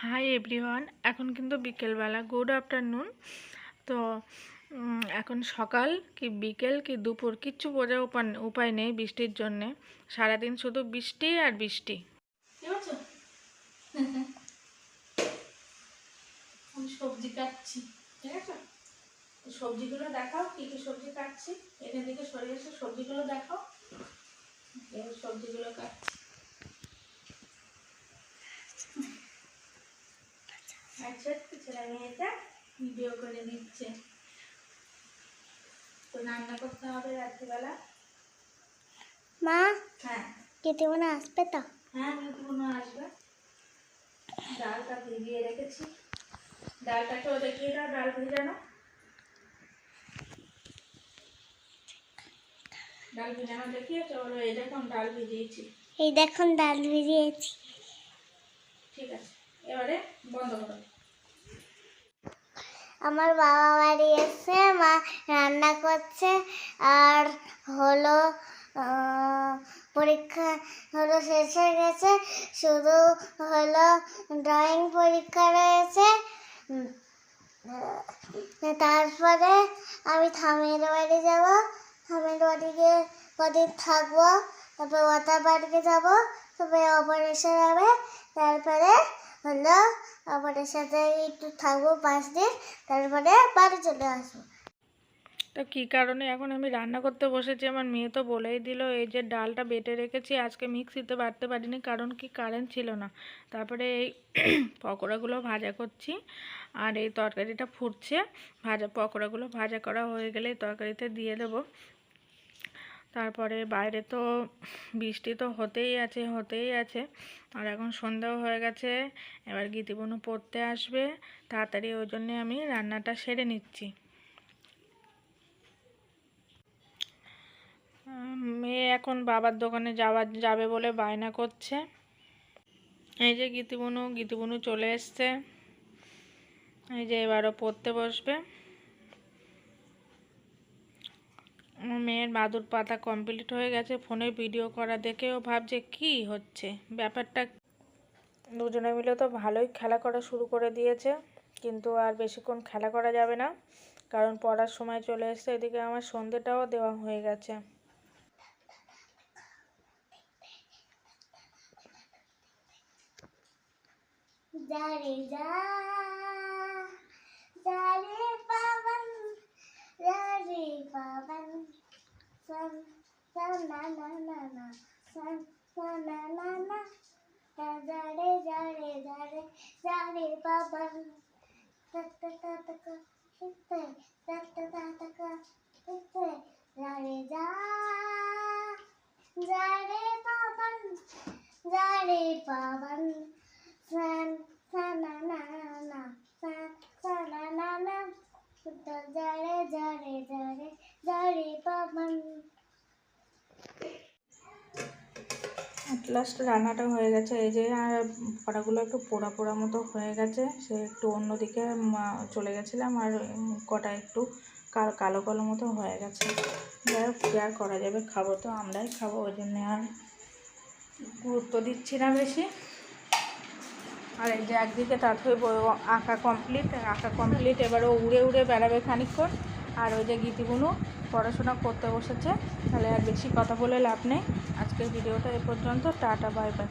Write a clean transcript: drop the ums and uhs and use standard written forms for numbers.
Hi everyone, এখন কিন্তু বিকেলবেলা, গুড আফটারনুন। তো এখন সকাল কি বিকেল কি দুপুর কিচ্ছু বোঝার উপায় নেই বৃষ্টির জন্যে। সারাদিন শুধু বৃষ্টি আর বৃষ্টি। আমি সবজি কাটছি, ঠিক আছে? সবজিগুলো দেখাও, কি কি সবজি কাটছি। এখান থেকে সরে এসে সবজিগুলো দেখাও। সবজিগুলো কাটছি। আচ্ছা, ছেলে মেয়েটা ভিডিও করে দিচ্ছে। তো রান্না করতে হবে রাত্রিবেলা। মা, হ্যাঁ কেতেমনে আসবে তো? হ্যাঁ, মিঠুনো আসবে। ডালটা ভিজিয়ে রেখেছি, ডালটাকেও দেখিয়ে দাও। ডাল ভিজানো, ডাল ভিজানো দেখিয়েছো? বলো এই দেখুন ডাল ভিজিয়েছি। এই দেখুন ডাল ভিজিয়েছি। ঠিক আছে, এবারে বন্ধ করো। আমার বাবা বাড়ি এসে মা রান্না করছে, আর হলো পরীক্ষা হলো শেষ হয়ে গেছে, শুধু হলো ড্রয়িং পরীক্ষা রয়েছে। তারপরে আমি থামের বাড়ি যাব, থামের বাড়ি গিয়ে কদিন থাকবো, তারপরে ওয়াটার পার্কে যাবো, তারপরে অপারেশন হবে, তারপরে হলো অপারেশন একটু থাকবো 5 দিন, তারপরে বাড়ি চলে আসবো। তো কী কারণে এখন আমি রান্না করতে বসেছি আমার মেয়ে তো বলেই দিল। এই যে ডালটা বেটে রেখেছি, আজকে মিক্সিতে বাটতে পারিনি কারণ কি কারেন্ট ছিল না। তারপরে এই পকোড়াগুলো ভাজা করছি, আর এই তরকারিটা ফুটছে। পকোড়াগুলো ভাজা করা হয়ে গেলে তরকারিতে দিয়ে দেবো। তারপরে বাইরে তো বৃষ্টি তো হতেই আছে। আর এখন সন্ধ্যাও হয়ে গেছে, এবার গীতিবনু পড়তে আসবে তাড়াতাড়ি, ওই জন্যে আমি রান্নাটা সেরে নিচ্ছি। মেয়ে এখন বাবার দোকানে যাবে বলে বায়না করছে। এই যে গীতিবনু চলে এসছে, এই যে এবারও পড়তে বসবে। মেয়ের মাদুর পাতা কমপ্লিট হয়ে গেছে, ফোনে ভিডিও করা দেখেও ভাবছে কি হচ্ছে ব্যাপারটা। দুজনে মিলে তো ভালোই খেলা করা শুরু করে দিয়েছে, কিন্তু আর বেশিক্ষণ খেলা করা যাবে না কারণ পড়ার সময় চলে এসছে। এদিকে আমার সন্ধ্যেটাও দেওয়া হয়ে গেছে। যা রে যা, যা রে পাবন, যা রে পাবন, সন সন না না না না, সন সন না না না, যা রে যা রে যা রে, যা রে পাবন, তা তা তা তা কা, তে তা তা তা তা কা, তে যা রে যা, যা রে পাবন, যা রে পাবন, সন সন না না না, সন সন না না না, যা রে যা রে যা রে, যা রে পাবন। অ্যাট লাস্ট রান্নাটা হয়ে গেছে। এই যে কড়াগুলো একটু পোড়া পোড়া মতো হয়ে গেছে, সে একটু অন্যদিকে চলে গেছিলাম, আর কটা একটু কালো কালো মতো হয়ে গেছে। যাই হোক, কী আর করা যাবে, খাবো তো আমরাই খাবো, ওই জন্যে আর গুরুত্ব দিচ্ছি না বেশি। আর এই যে একদিকে তাড়াতাড়ি আঁকা কমপ্লিট, এবারও উড়ে উড়ে বেড়াবে খানিকক্ষণ। আর ওই যে গীতিবনু পড়াশোনা করতে বসেছে। তাহলে আর বেশি কথা বলে লাভ নেই, আজকের ভিডিওটা এ পর্যন্ত। Tata, bye bye.